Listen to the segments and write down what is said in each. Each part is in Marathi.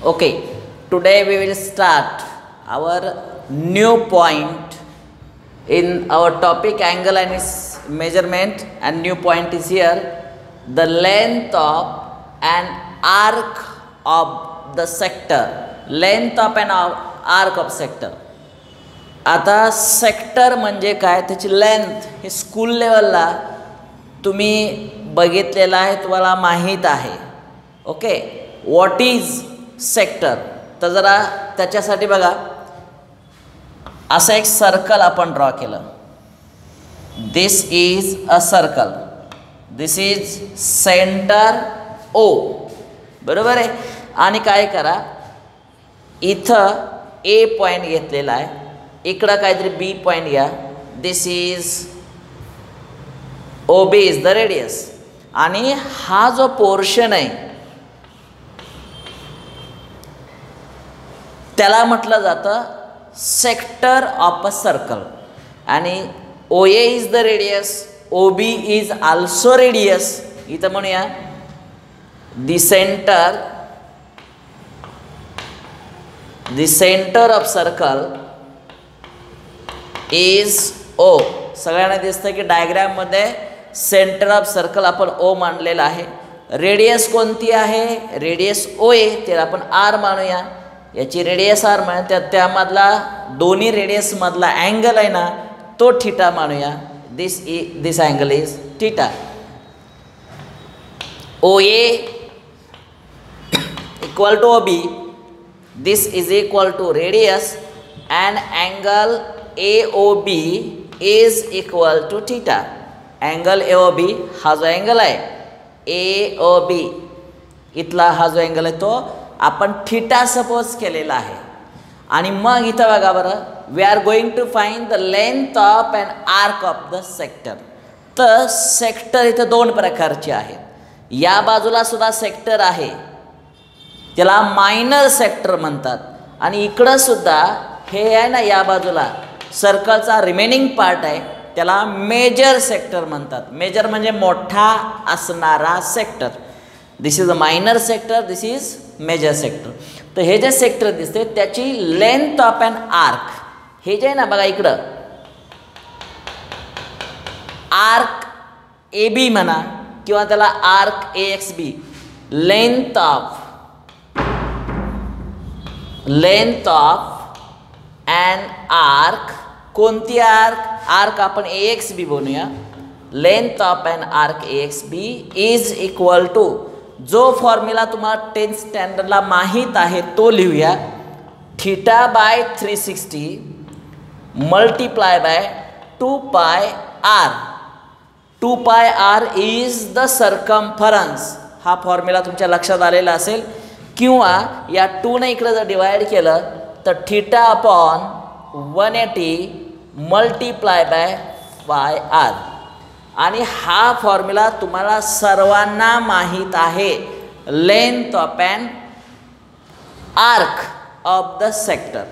Okay, today we will start our new point in our topic angle and its measurement, and new point is here the length of an arc of the sector. Length of an arc of sector. आता सेक्टर म्हणजे काय, त्याची लेंथ हे स्कूल लेवलला तुम्ही बघितलेलं आहे, तुम्हाला माहीत आहे. Okay, what is sector. तर जरा त्याच्यासाठी बघा, असं एक सर्कल आपण ड्रॉ केलं. This is a circle, this is centre O, बरोबर आहे. आणि काय करा, इथं ए पॉईंट घेतलेला आहे, इकडं काहीतरी बी पॉईंट घ्या. This is O B is the radius. आणि हा जो पोर्शन आहे त्याला म्हटलं जातं सेक्टर ऑफ अ सर्कल. आणि O A is the radius, O B is also radius. इथं म्हणूया the centre of circle is O. सगळ्यांना दिसतं की डायग्राममध्ये सेंटर ऑफ सर्कल आपण ओ मानलेलं आहे. रेडियस कोणती आहे, रेडियस ओ ए, त्याला आपण आर मानूया. याची रेडियस आर म्हणूया, त्यामधला दोन्ही रेडियसमधला अँगल आहे ना तो थीटा मानूया. This angle is theta. O A equal to O B, this is equal to radius and angle AOB is equal to theta. Angle AOB हा जो अँगल आहे AOB, इथला हा जो अँगल आहे तो आपण थीटा सपोज केलेला आहे. आणि मग इथं बघा बरं, we are going to find the length of an arc of the sector. तर सेक्टर इथं दोन प्रकारचे आहेत. या बाजूला सुद्धा सेक्टर आहे, त्याला मायनर सेक्टर म्हणतात. आणि इकडं सुद्धा हे आहे ना, या बाजूला सर्कलचा रिमेनिंग पार्ट आहे, त्याला मेजर सेक्टर म्हणतात. मेजर म्हणजे मोठा असणारा sector. This is a minor sector, this is major sector. तर हे जे सेक्टर दिसते त्याची लेंथ ऑफ अन आर्क, हे जे आहे ना बघा इकडं, आर्क ए बी म्हणा किंवा त्याला arc A X B. Length of an arc, कोणती आर्क आपण ए एक्स बी बनवूया. Length of an arc A X B is equal to, जो फॉर्म्युला तुम्हाला 10th स्टँडर्डला माहीत आहे तो लिहूया. Theta by 360 multiply by 2 pi R. 2 pi R is the circumference. हा फॉर्म्युला तुमच्या लक्षात आलेला असेल. किंवा या 2ने इकडे जर डिवाइड केलं तर theta upon 180 multiply by pi R. आणि हा फॉर्म्युला तुम्हाला सर्वांना माहीत आहे, length of an arc of the sector.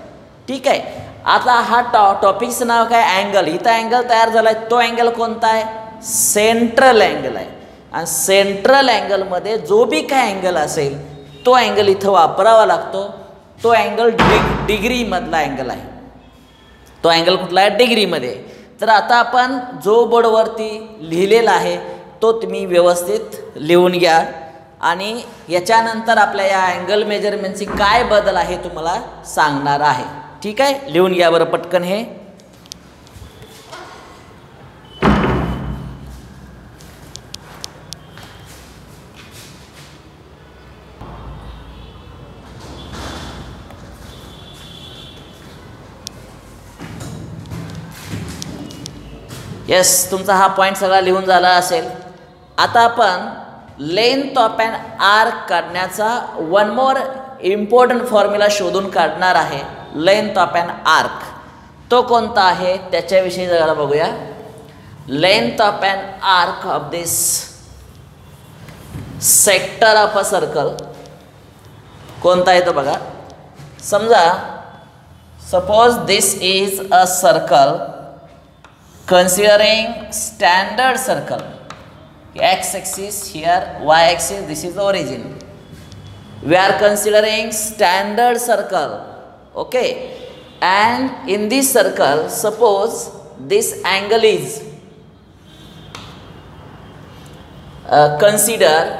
ठीक आहे. आता हा टॉपिकचं नाव काय, अँगल. इथं अँगल तयार झाला आहे, तो अँगल कोणता आहे, सेंट्रल अँगल आहे. आणि सेंट्रल अँगलमध्ये जो बी काय अँगल असेल तो अँगल इथं वापरावा लागतो. तो अँगल डिग्रीमधला अँगल आहे. तो अँगल कुठला आहे, डिग्रीमध्ये. तर आता आपण जो बोर्डवरती लिहिलेला आहे तो तुम्ही व्यवस्थित लिहून घ्या. आणि याच्यानंतर आपल्या या अँगल मेजरमेंटची काय बदल आहे तुम्हाला सांगणार आहे. ठीक आहे, लिहून घ्या बरं पटकन हे. येस, तुमचा हा पॉईंट सगळा लिहून झाला असेल. आता आपण लेंथ ऑफ अन आर्क काढण्याचा वन मोर इम्पॉर्टंट फॉर्म्युला शोधून काढणार आहे. लेंथ ऑफ अन आर्क तो कोणता आहे त्याच्याविषयी जरा बघूया. Length of an arc of this sector of a circle कोणता आहे तो बघा. समजा suppose this is a circle considering standard circle, x axis here, y axis, this is the origin. we are considering standard circle. Okay, and in this circle, suppose this angle is consider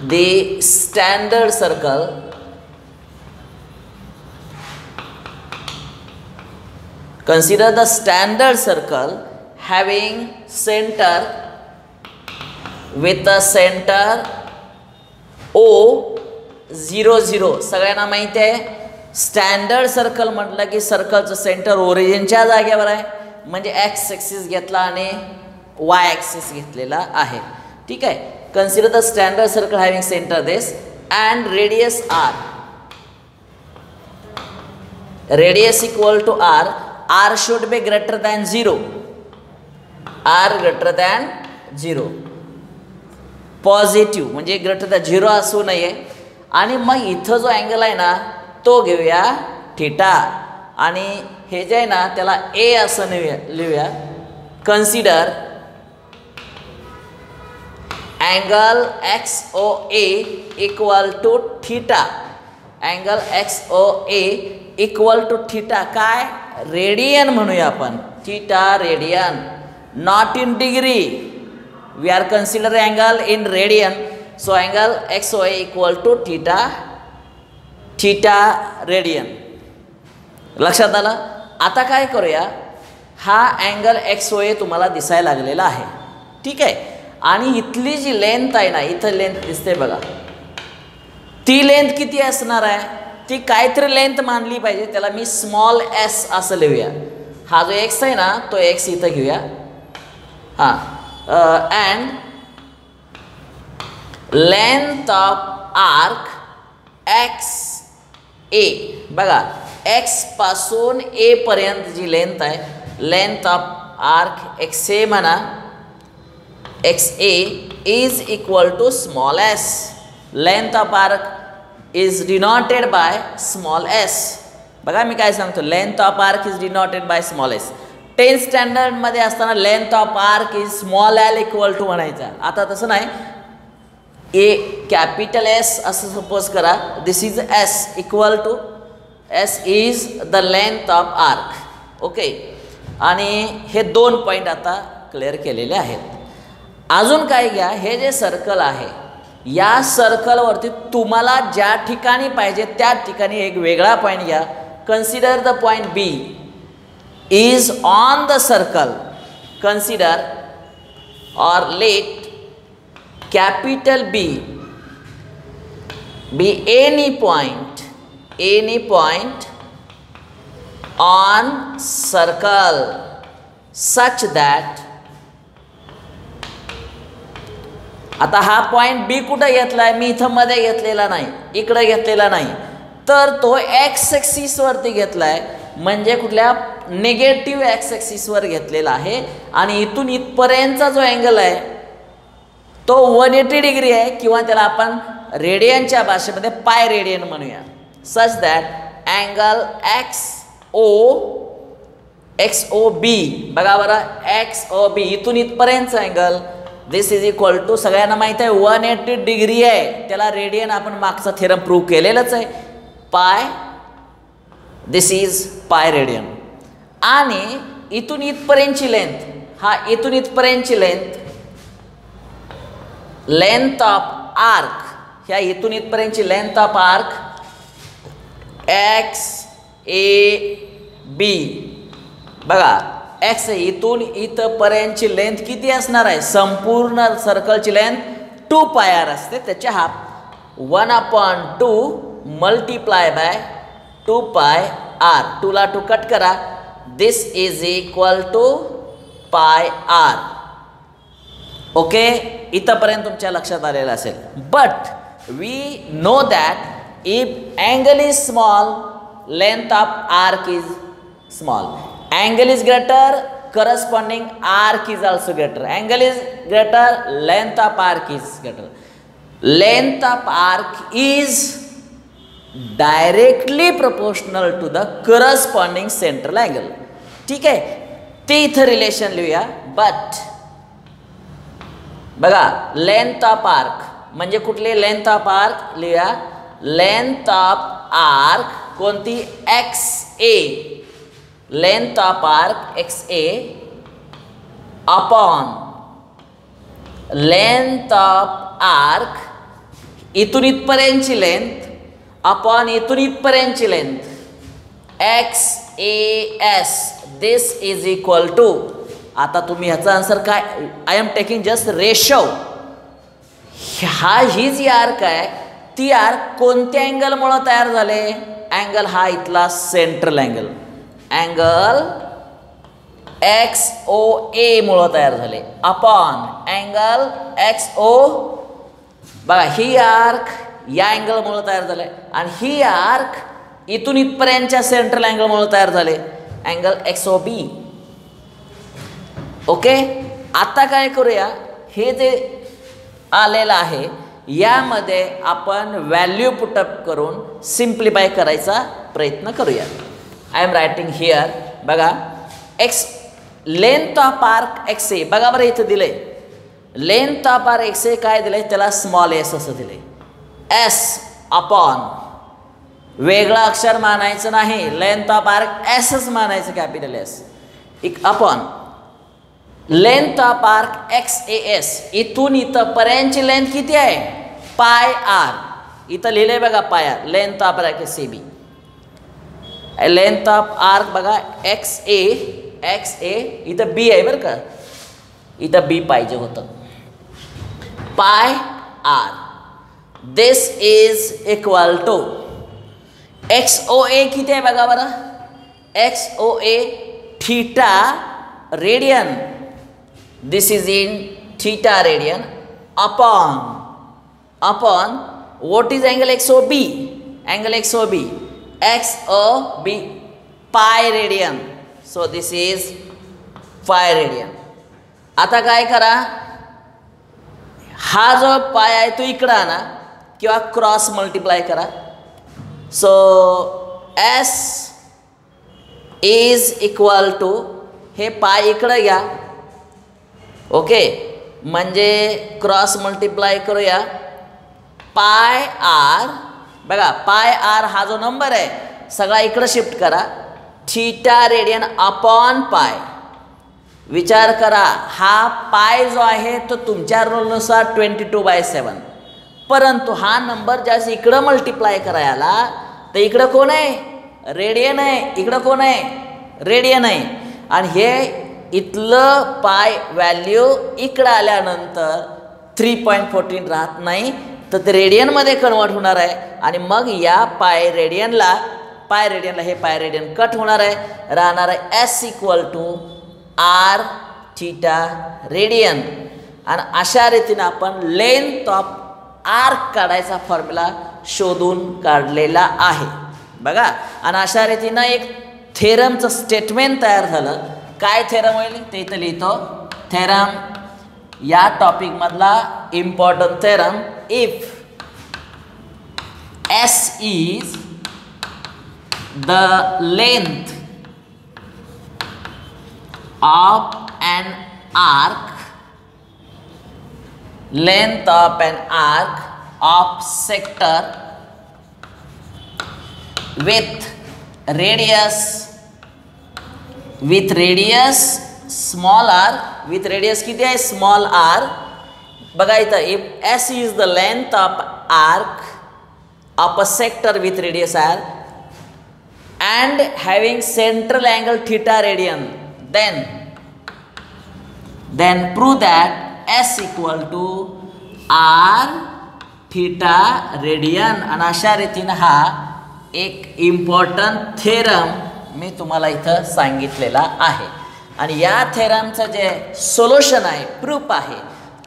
the standard circle. Consider the standard circle having center with a center O00. सगळ्यांना माहित आहे स्टँडर्ड सर्कल म्हटलं की सर्कलचं सेंटर ओरिजिनच्या जागेवर आहे, म्हणजे एक्स ॲक्सिस घेतला आणि वाय ॲक्सिस घेतलेला आहे. ठीक आहे. Consider the standard circle having centre this and radius R. Radius equal to R. R should be greater than 0. R greater than 0. Positive म्हणजे ग्रेटर दॅन 0 असू नये. आणि मग इथं जो अँगल आहे ना तो घेऊया थिटा, आणि हे जे आहे ना त्याला ए असं लिहूया. Consider angle XOA equal to theta. Angle XOA equal to theta काय रेडियन म्हणूया आपण. Theta radian, not in degree. We are consider angle in radian. So angle XOA equal to theta, theta radian. लक्षात आलं. आता काय करूया, हा अँगल XOA तुम्हाला दिसायला लागलेला आहे. ठीक आहे. आणि इथली जी लेंथ आहे ना, इथं लेंथ दिसते बघा, ती लेंथ किती असणार आहे, ती काहीतरी लेंथ मानली पाहिजे. त्याला मी स्मॉल एस असं लिहूया. हा जो एक्स आहे ना तो एक्स इथं घेऊया. हां, and length of arc XA. बघा एक्स पासून ए पर्यंत जी लेंथ आहे, लेंथ ऑफ आर्क XA म्हणा, XA is equal to small S. Length of arc is denoted by small S. बघा मी काय सांगतो, length of arc is denoted by small S. 10th स्टँडर्डमध्ये असताना length of arc is small L equal to म्हणायचा. आता तसं नाही, ए कॅपिटल एस असं सपोज करा. This is S equal to S is the length of arc. Okay. आणि हे 2 पॉईंट आता क्लिअर केलेले आहेत. अजून काय घ्या, हे जे सर्कल आहे या सर्कलवरती तुम्हाला ज्या ठिकाणी पाहिजे त्या ठिकाणी एक वेगळा पॉईंट घ्या. Consider the point B is on the circle. Consider और let capital B be any point on circle such that. आता हा पॉईंट बी कुठं घेतलाय, मी इथं मध्ये घेतलेला नाही, इकडे घेतलेला नाही, तर तो एक्स ॲक्सिसवरती घेतलाय, म्हणजे कुठल्या निगेटिव्ह एक्स ॲक्सिसवर घेतलेला आहे. आणि इथून इथपर्यंतचा जो अँगल आहे तो 180 डिग्री आहे, किंवा त्याला आपण रेडियनच्या भाषेमध्ये पाय रेडियन म्हणूया. Such that angle XOB. बघा बरं, XOB इथून इथपर्यंतचा angle, this is equal to, सगळ्यांना माहिती आहे 180 डिग्री आहे. त्याला रेडियन आपण मागचा थेरम प्रूव्ह केलेलंच आहे. पाय, दिस इज पाय रेडियन. आणि इथून इथपर्यंतची लेंथ, हा इथून इथपर्यंतची लेंथ ऑफ आर्क, ह्या इथून इथपर्यंतची लेंथ ऑफ आर्क XAB. बघा एक्स इथून इथपर्यंतची लेंथ किती असणार आहे, संपूर्ण सर्कलची लेंथ 2 पाय आर असते, त्याच्या half 1/2 multiply by 2 pi R. 2 ला 2 कट करा. This is equal to pi R. Okay, इथपर्यंत तुमच्या लक्षात आलेलं असेल. But we know that if angle is small, length of arc is small. Angle is greater, corresponding arc is also greater. Angle is greater, length of arc is greater. Length of arc is directly proportional to the corresponding central angle. ठीक आहे, ते इथं रिलेशन लिहूया. बट बघा, लेंथ ऑफ आर्क म्हणजे कुठली लेंथ ऑफ आर्क लिहा, लेंथ ऑफ आर्क कोणती X A, length of arc X A upon length of arc इथून इथपर्यंतची लेंथ अपॉन इथून इथपर्यंतची length X A S, this is equal to, आता तुम्ही ह्याचा आन्सर काय, I am taking just ratio, ही जी आर्क आहे ती आर्क कोणत्या अँगलमुळे तयार झाले, अँगल हा इथला central angle, angle X O ए मुळे तयार झाले अपॉन अँगल एक्स ओ, बघा ही आर्क या अँगलमुळे तयार झाले आणि ही आर्क इथून इथपर्यंतच्या सेंट्रल अँगलमुळे तयार झाले, angle X O B. Okay, आता काय करूया, हे जे आलेलं आहे यामध्ये आपण व्हॅल्यू पुटअप करून सिम्प्लिफाय करायचा प्रयत्न करूया. आय एम रायटिंग हिअर, बघा X length of arc X A, बघा बरं इथं दिलंय length of arc X A काय दिलंय, त्याला स्मॉल एस असं दिलंय, एस अपॉन वेगळं अक्षर मानायचं नाही, लेंथ ऑफ आर्क एसच मानायचं, capital S, upon length of arc X A S, इथून इथं पर्यंतची लेंथ किती आहे, पाय आर, इथं लिहिलंय बघा pi R, length of arc X A B, length of arc बघा एक्स ए इथं बी आहे बरं का, इथं बी पाहिजे होतं, pi r, this is equal to X O A किती आहे बघा बरं, X O A theta radian, this is in theta radian upon what is angle XOB, angle XOB XOB pi radian, so this is pi radian. आता काय करा, हा जो पाय आहे तो इकडं आणा किंवा क्रॉस मल्टिप्लाय करा, so S is equal to, हे पाय इकडं घ्या, ओके, म्हणजे क्रॉस मल्टिप्लाय करूया, पाय आर, बघा पाय आर हा जो नंबर आहे सगळा इकडं शिफ्ट करा, थीटा रेडियन अपॉन पाय, विचार करा हा पाय जो आहे तो तुमच्या रूलनुसार 22/7, परंतु हा नंबर ज्यावेळेस इकडं मल्टिप्लाय करायला तर इकडं कोण आहे, रेडियन आहे, इकडं कोण आहे, रेडियन आहे, आणि हे इथलं पाय व्हॅल्यू इकडं आल्यानंतर 3.14 राहत नाही, तर ते रेडियनमध्ये कन्वर्ट होणार आहे, आणि मग या पाय रेडियनला हे पाय रेडियन कट होणार आहे, राहणार आहे S equal to R theta radian, आणि अशा रीतीनं आपण लेंथ ऑफ आर्क काढायचा फॉर्म्युला शोधून काढलेला आहे बघा. आणि अशा रीतीनं एक थेरमचं स्टेटमेंट तयार झालं. काय थेरम होईल ते इथं लिहितो, थेरम या टॉपिकमधला important theorem, if S is the length of an arc, length of an arc of sector with radius small r, with radius किती आहे, small r, बघा इथं, if S is the length of arc of a sector with radius r and having central angle theta radian, then prove that S equal to r theta radian. आणि अशा रीतीनं हा एक इम्पॉर्टंट थेरम मी तुम्हाला इथं सांगितलेला आहे, आणि या थेरमचं जे सोल्युशन आहे, प्रूफ आहे,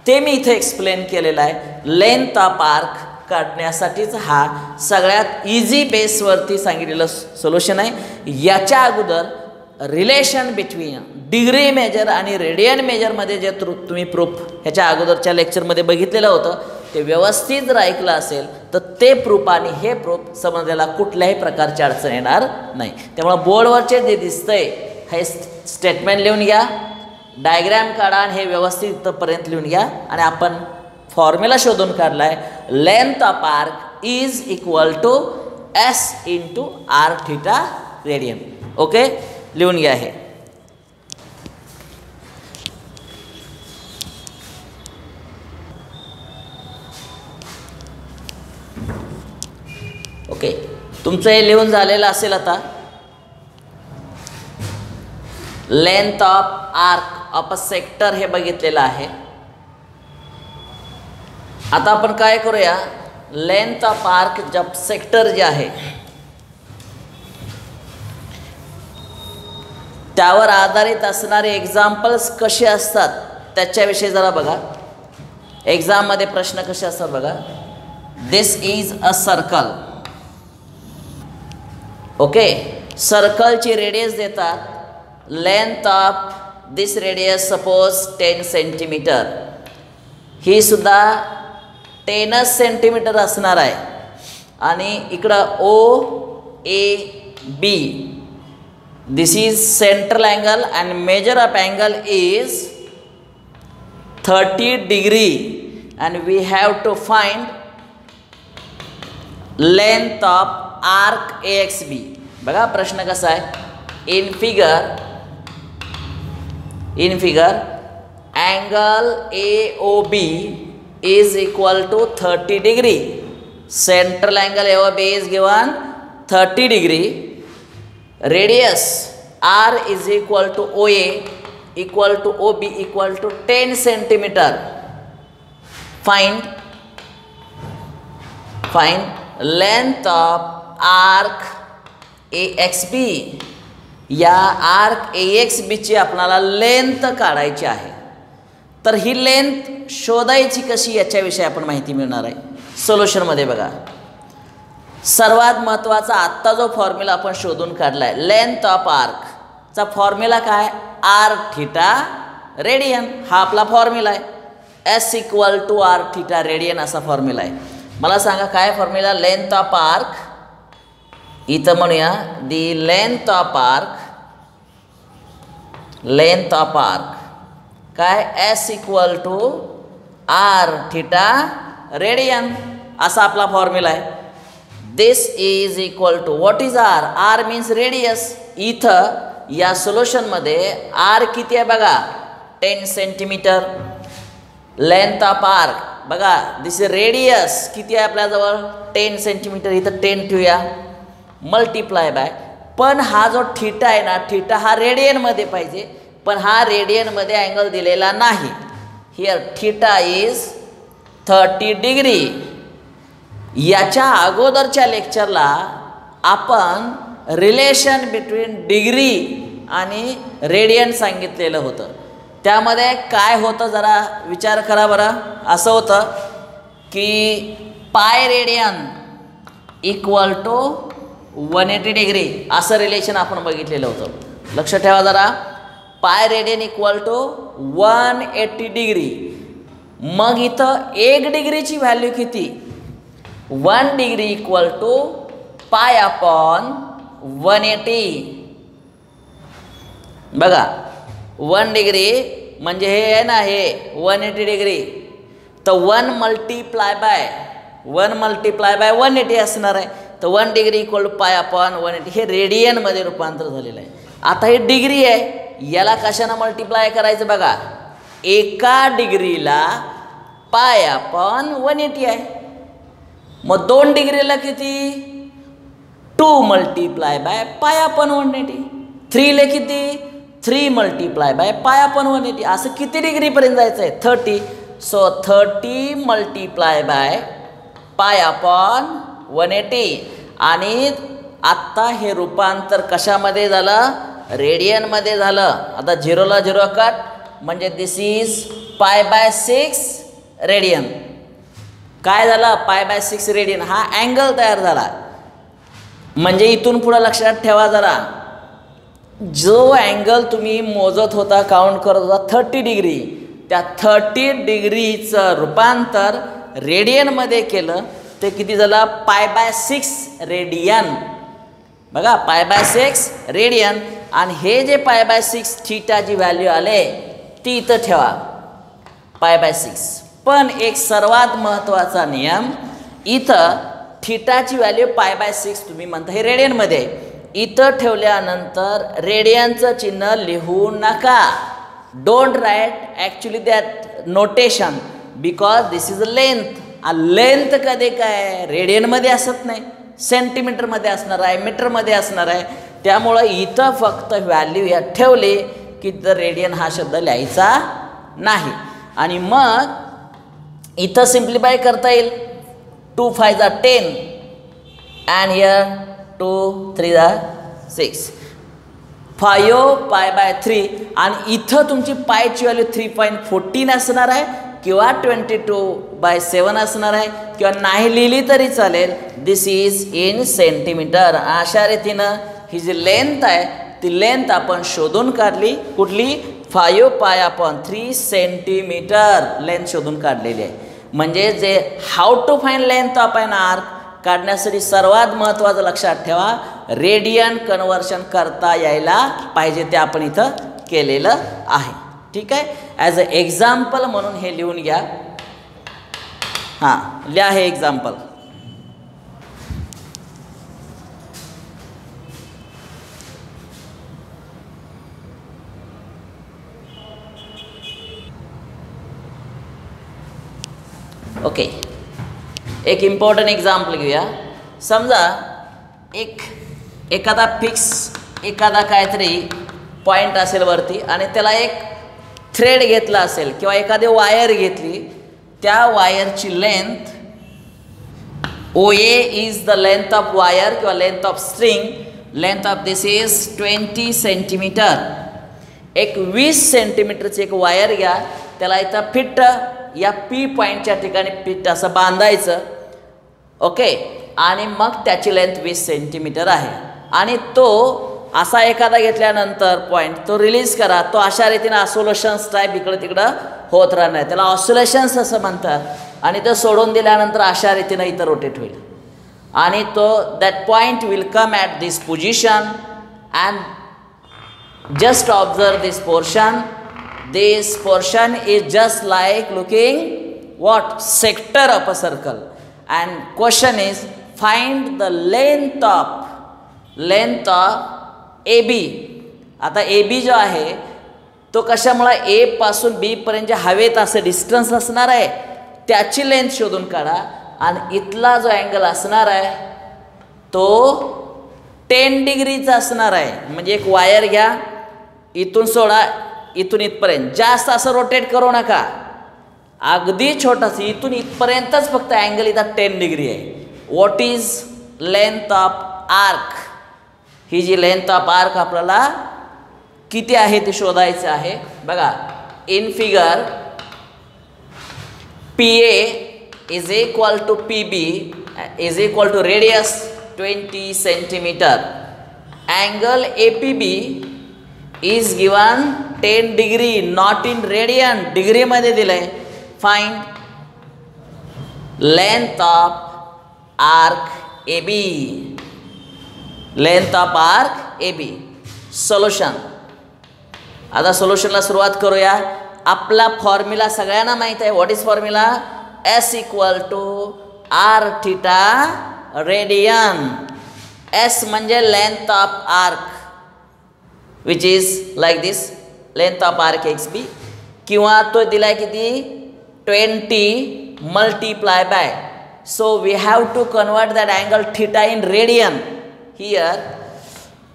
ते मी इथे एक्सप्लेन केलेलं आहे. लेंथ ऑफ आर्क काढण्यासाठीच हा सगळ्यात इझी बेसवरती सांगितलेलं सोल्युशन आहे. याच्या अगोदर रिलेशन बिटवीन डिग्री मेजर आणि रेडियन मेजरमध्ये जे तुम्ही प्रूफ ह्याच्या अगोदरच्या लेक्चरमध्ये बघितलेलं होतं ते व्यवस्थित जर ऐकलं असेल तर ते प्रूफ आणि हे प्रूफ समजायला कुठल्याही प्रकारची अडचण येणार नाही. त्यामुळे बोर्डवरचे जे दिसतंय हे स्टेटमेंट लिहून घ्या, डायग्रॅम काढा आणि हे व्यवस्थित इथंपर्यंत लिहून घ्या, आणि आपण फॉर्म्युला शोधून काढलाय, length of arc is equal to S into R theta radian. Okay, लिहून घ्या हे. ओके, तुमचं हे लिहून झालेलं असेल. आता length of arc of a sector हे बघितलेलं आहे. आता आपण काय करूया, लेंथ ऑफ आर्क जब सेक्टर जे आहे त्यावर आधारित असणारे एक्झाम्पल्स कसे असतात त्याच्याविषयी जरा बघा. एक्झाममध्ये प्रश्न कसे असतात बघा. This is a circle. Okay, सर्कलची रेडियस देतात. Length of this radius suppose 10 centimetre. ही सुद्धा 10 सेंटीमीटर असणार आहे. आणि इकडं O A B, this is central angle and measure of angle is 30 degree and we have to find length of arc AXB. बघा प्रश्न कसा आहे. In figure angle AOB is equal to 30 degree. Central angle AOB is given 30 degree. Radius R is equal to OA equal to OB equal to 10 centimeter. Find length of arc AXB. या आर्क AXB ची आपल्याला लेंथ काढायची आहे. तर ही लेंथ शोधायची कशी याच्याविषयी आपण माहिती मिळणार आहे. सोल्युशनमध्ये बघा, सर्वात महत्त्वाचा आत्ता जो फॉर्म्युला आपण शोधून काढला आहे लेंथ ऑफ आर्कचा फॉर्म्युला काय, आर थिटा रेडियन. हा आपला फॉर्म्युला आहे. S equal to R theta radian असा फॉर्म्युला आहे. मला सांगा काय फॉर्म्युला, लेंथ ऑफ आर्क. इथं म्हणूया दी लेंथ ऑफ आर्क काय, S equal to R theta radian असा आपला फॉर्म्युला आहे. This is equal to what is r, r means radius. इथं या सोल्युशनमध्ये आर किती आहे बघा, 10 सेंटीमीटर. लेंथ ऑफ आर्क बघा, दिस रेडियस किती आहे आपल्याजवळ 10 सेंटीमीटर. इथं 10 ठेवूया, मल्टिप्लाय बाय. पण हा जो थिटा आहे ना, थिटा हा रेडियनमध्ये पाहिजे, पण हा रेडियनमध्ये अँगल दिलेला नाही. Here theta is 30 degree. याच्या अगोदरच्या लेक्चरला आपण रिलेशन बिटवीन डिग्री आणि रेडियन सांगितलेलं होतं. त्यामध्ये काय होतं जरा विचार करा बरं. असं होतं की pi radian equal to 180 degree असं रिलेशन आपण बघितलेलं होतं. लक्ष ठेवा जरा. पाय रेडियन इक्वल टू 180 डिग्री. मग इथं 1 डिग्रीची व्हॅल्यू किती, 1 degree equal to pi upon 180. बघा 1 डिग्री म्हणजे हे आहे ना, हे 180 डिग्री. तर 1 मल्टीप्लाय बाय 180 असणार आहे. तर 1 degree equal to pi upon 180 हे रेडियनमध्ये रूपांतर झालेलं आहे. आता हे डिग्री आहे, याला कशानं मल्टिप्लाय करायचं बघा. एका डिग्रीला पाय अपॉन 180 आहे. मग 2 डिग्रीला किती, 2 मल्टिप्लाय बाय पाय अपॉन 180. 3 ला किती, 3 मल्टिप्लाय बाय पाय अपॉन 180. असं किती डिग्रीपर्यंत जायचं आहे, 30. सो 30 मल्टिप्लाय बाय पाय अपॉन 180. आणि आत्ता हे रूपांतर कशामध्ये झालं, रेडियनमध्ये झालं. आता 0 ला 0 कट म्हणजे दिस इज पाय बाय 6 रेडियन. काय झालं, पाय बाय 6 रेडियन हा अँगल तयार झाला. म्हणजे इथून पुढं लक्षात ठेवा जरा, जो अँगल तुम्ही मोजत होता, काउंट करत होता 30 डिग्री, त्या 30 डिग्रीचं रूपांतर रेडियनमध्ये केलं. ते किती झालं, पाय बाय 6 रेडियन. बघा पाय बाय 6 रेडियन. आणि हे जे पाय बाय 6 थीटाची व्हॅल्यू आले ती इथं ठेवा, पाय बाय 6. पण एक सर्वात महत्त्वाचा नियम, इथं थिटाची व्हॅल्यू π/6 तुम्ही म्हणता हे रेडियनमध्ये आहे. इथं ठेवल्यानंतर रेडियनचं चिन्ह लिहू नका. Don't write actually that notation because this is a length. Length कधी काय रेडियनमध्ये असत नाही, सेंटीमीटरमध्ये असणार आहे, मीटरमध्ये असणार आहे. त्यामुळं इथं फक्त व्हॅल्यू या ठेवली की तर रेडियन हा शब्द लिहायचा नाही. आणि मग इथं सिम्प्लिफाय करता येईल. 2 5 = 10 and here 2 3 = 6. 5 π/3 आणि इथं तुमची पायची व्हॅल्यू 3.14 असणार आहे किंवा 22/7 असणार आहे किंवा नाही लिहिली तरी चालेल. दिस इज इन सेंटीमीटर. अशा रीतीनं ही जी लेंथ आहे ती लेंथ आपण शोधून काढली. कुठली? 5 π/3 सेंटीमीटर लेंथ शोधून काढलेली आहे. म्हणजे जे how to find length of an arc काढण्यासाठी सर्वात महत्त्वाचं लक्षात ठेवा, रेडियन कन्व्हर्शन करता यायला पाहिजे. ते आपण इथं केलेलं आहे. ठीक आहे. ॲज अ एक्झाम्पल म्हणून हे लिहून घ्या. हां, लिहा हे एक्झाम्पल. ओके, एक इम्पॉर्टंट एक्झाम्पल घेऊया. समजा एखादा फिक्स एखादा काहीतरी पॉईंट असेल वरती आणि त्याला एक थ्रेड घेतला असेल किंवा एखादी वायर घेतली. त्या वायरची length OA is the length of wire किंवा length of string. Length of this is 20 centimetre. एक 20 सेंटीमीटरची एक वायर घ्या, त्याला इथं फिट या P पॉईंटच्या ठिकाणी फिट असं बांधायचं. ओके, आणि मग त्याची लेंथ 20 सेंटीमीटर आहे. आणि तो असा एखादा घेतल्यानंतर पॉईंट तो रिलीज करा. तो अशा रीतीनं ऑसिलेशन्स टाईप इकडं तिकडं होत राहणार, त्याला ऑसिलेशन्स असं म्हणतात. आणि तो सोडून दिल्यानंतर अशा रीतीनं इथं रोटेट होईल आणि तो that point will come at this position and just observe this portion. This portion is just like looking what sector of a circle, and question is find the length of AB. आता AB जो आहे तो कशामुळे A पासून B पर्यंत हवेत असं डिस्टन्स असणार आहे, त्याची लेंथ शोधून काढा. आणि इथला जो अँगल असणार आहे तो 10 डिग्रीचा असणार आहे. म्हणजे एक वायर घ्या, इथून सोडा, इथून इथपर्यंत. जास्त असं रोटेट करू नका, अगदी छोटंसं इथून इथपर्यंतच फक्त अँगल इथं 10 डिग्री आहे. What is length of arc? ही जी लेंथ ऑफ आर्क आपल्याला किती आहे ते शोधायचं आहे. बघा, in figure PA is equal to PB is equal to radius 20 centimetre. Angle APB is given 10 degree, not in radian, डिग्रीमध्ये दिलं आहे. Find length of arc AB. Length of arc AB. Solution. आता सोल्युशनला सुरुवात करूया. आपला फॉर्म्युला सगळ्यांना माहीत आहे. What is formula? S equal to r θ radian. S म्हणजे length of arc which is like this, length of arc XB. किंवा तो दिलाय किती? 20 multiply by. So we have to convert that angle theta in radian. Here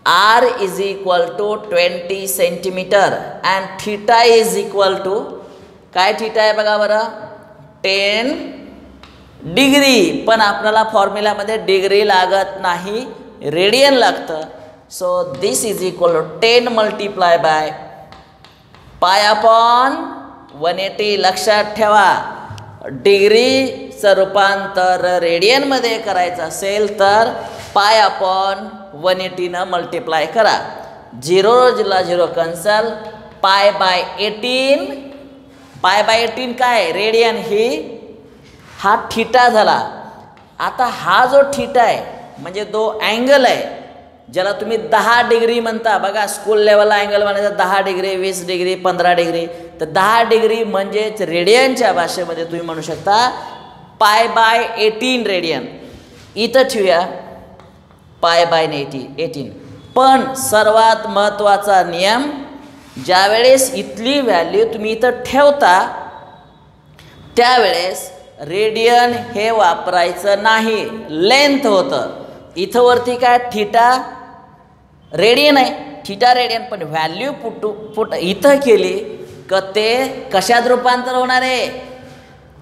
R is equal to 20 centimeter and theta is equal to काय theta आहे बघा बरं? 10 डिग्री. पण आपल्याला फॉर्म्युलामध्ये डिग्री लागत नाही, रेडियन लागतं. So this is equal to 10 multiply by π/180. लक्षात ठेवा, डिग्रीचं रूपांतर रेडियनमध्ये करायचं असेल तर π/180 न मल्टिप्लाय करा. 0 कन्सल. π/18. π/18 काय? रेडियन. ही हा थीटा झाला. आता हा जो थीटा आहे म्हणजे तो अँगल आहे ज्याला तुम्ही 10 डिग्री म्हणता. बघा, स्कूल लेवलला अँगल म्हणायचं 10 डिग्री, 20 डिग्री, 15 डिग्री. तर 10 डिग्री म्हणजेच रेडियनच्या भाषेमध्ये तुम्ही म्हणू शकता π/18 रेडियन. इथं ठेवूया π/18. पण सर्वात महत्त्वाचा नियम, ज्यावेळेस इथली व्हॅल्यू तुम्ही इथं ठेवता त्यावेळेस रेडियन हे वापरायचं नाही, लेंथ होतं. इथं वरती काय थीटा रेडियन आहे, थीटा रेडियन, पण व्हॅल्यू पुट इथं केली का ते कशात रूपांतर होणार आहे,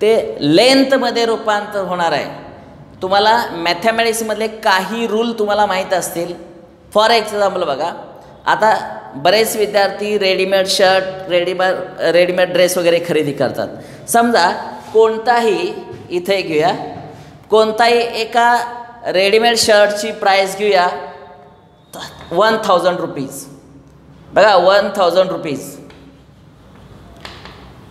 ते लेंथमध्ये रूपांतर होणार आहे. तुम्हाला मॅथमॅटिक्समधले काही रूल तुम्हाला माहीत असतील. फॉर एक्झाम्पल बघा, आता बरेच विद्यार्थी रेडीमेड शर्ट, रेडीमेड ड्रेस वगैरे खरेदी करतात. समजा कोणताही इथे घेऊया, कोणताही एका रेडीमेड शर्टची प्राईस घेऊया 1000 रुपीज. बघा 1000 रुपीज.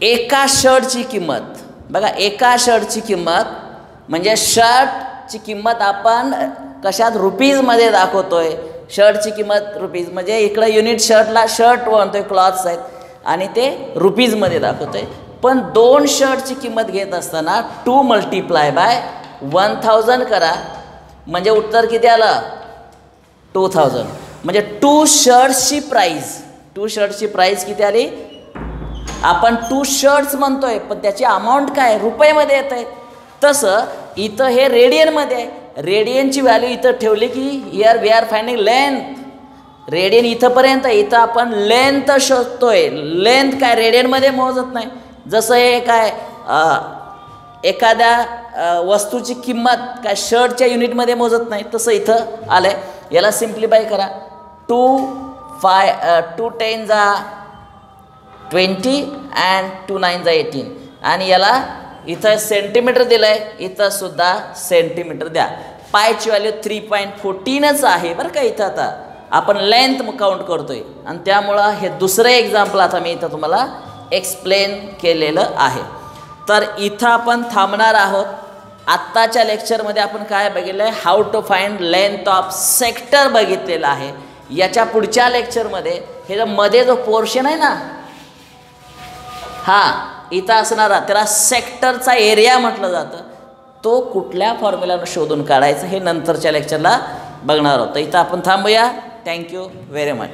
एका शर्टची किंमत बघा, एका शर्टची किंमत म्हणजे शर्टची किंमत आपण कशात रुपीजमध्ये दाखवतोय. शर्टची किंमत रुपीज म्हणजे इकडं युनिट शर्टला शर्ट म्हणतोय, क्लॉथ्स आहेत आणि ते रुपीजमध्ये दाखवतोय. पण 2 शर्टची किंमत घेत असताना 2 × 1000 करा म्हणजे उत्तर किती आलं 2000. म्हणजे 2 शर्ट्सची प्राईस किती आली. आपण 2 शर्ट्स म्हणतोय पण त्याची अमाऊंट काय रुपयेमध्ये येत आहे. तसं इथं हे रेडियनमध्ये आहे. रेडियनची व्हॅल्यू इथं ठेवली की here we are finding length. Radian इथंपर्यंत, इथं आपण लेंथ शोधतोय. लेंथ काय रेडियनमध्ये मोजत नाही. जसं हे काय एखाद्या वस्तूची किंमत काय शर्टच्या युनिटमध्ये मोजत नाही, तसं इथं आलं आहे. याला सिम्प्लिफाय करा. 2 10 20 and 2 9 18 आणि याला इथं सेंटीमीटर दिलं आहे, इथं सुद्धा सेंटीमीटर द्या. पायची व्हॅल्यू 3.14च आहे बरं का. इथं आता आपण लेंथ काउंट करतोय आणि त्यामुळं हे दुसरं एक्झाम्पल आता मी इथं तुम्हाला एक्सप्लेन केलेलं आहे. तर इथं आपण थांबणार आहोत. आत्ताच्या लेक्चरमध्ये आपण काय बघितलं आहे, how to find length of sector बघितलेलं आहे. याच्या पुढच्या लेक्चरमध्ये हे जो मध्ये जो पोर्शन आहे ना, इथं असणारा त्याला सेक्टरचा एरिया म्हटलं जातं. तो कुठल्या फॉर्म्युलानं शोधून काढायचं हे नंतरच्या लेक्चरला बघणार आहोत. इथं आपण थांबूया. Thank you very much.